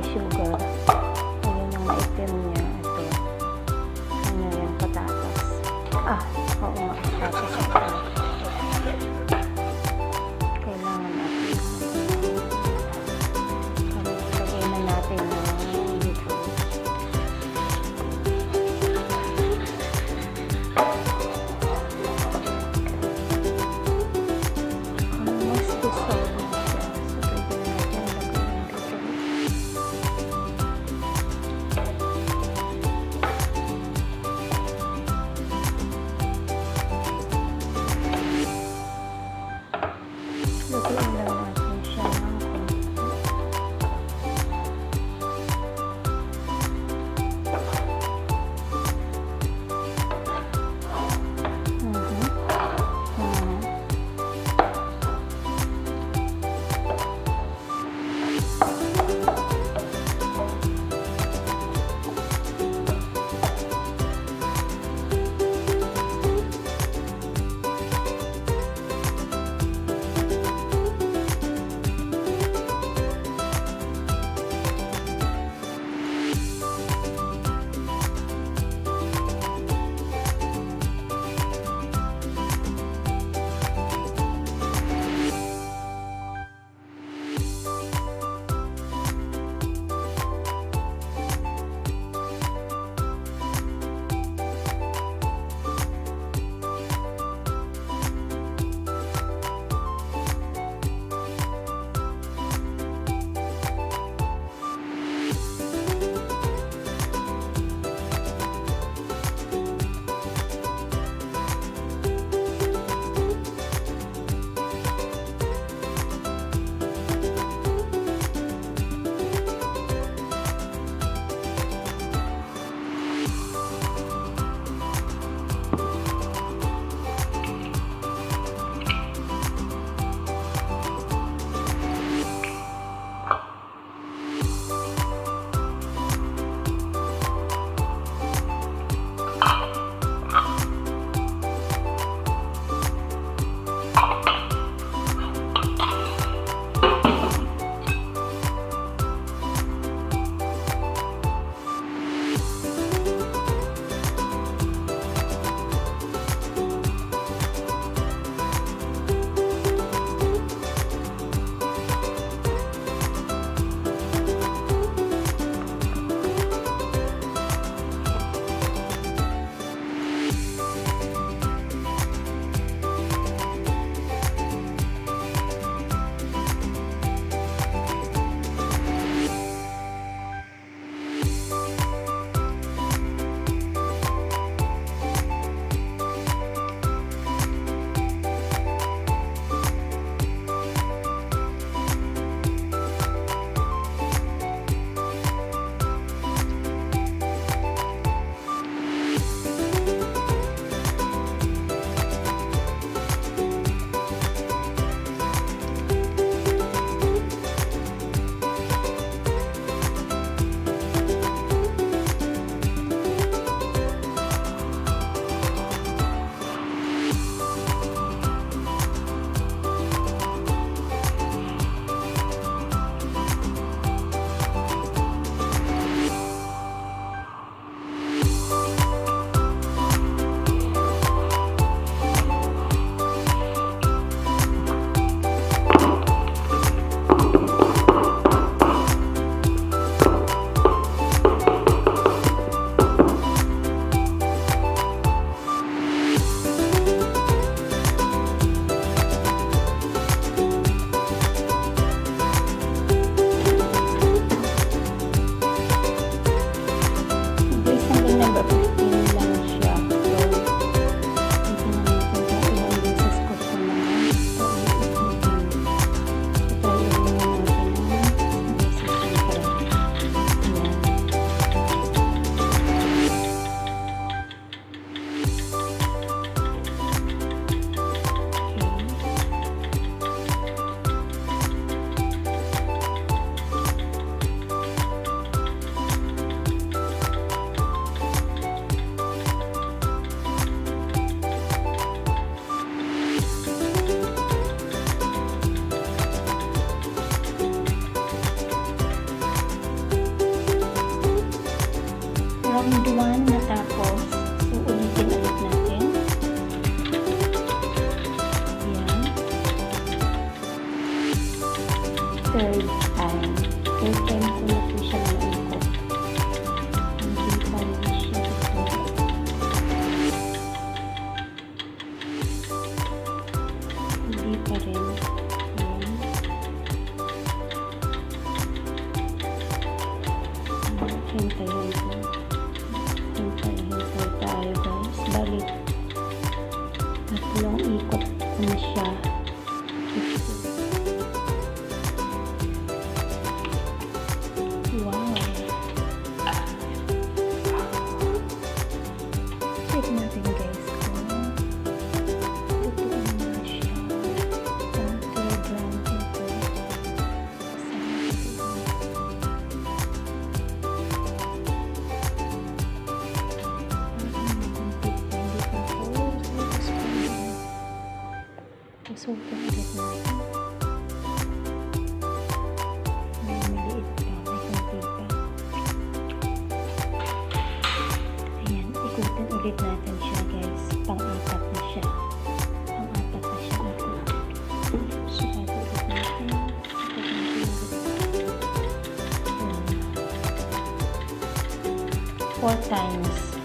sugar. Ayun yung maitim niya. Ito. Ano yung patatas. Ah, oo nga. Patatas ito. Kailangan natin. Lagay na natin yung beetroot. Mas dissolve na siya. So, pwede na natin lagay yung beetroot. 1 natapos. So, ulitin ulit natin. Ayan. Third time. Third time ko na po siya naikot. Hindi pa rin siya ito. Hindi pa rin. Ayan. Hintayin ko. Hintay tayo guys. Balik. Tatlong ikot ko na siya. Wow. Check natin guys kung totoo na siya. Telegram ito. Susukin ulit natin. May maliit pa, may konti pa. Ayan, ikutin ulit natin siya guys. Pang-apat na siya. Pang-apat na siya ito. Sukat ulit natin. Sukat natin ulit. 4 times.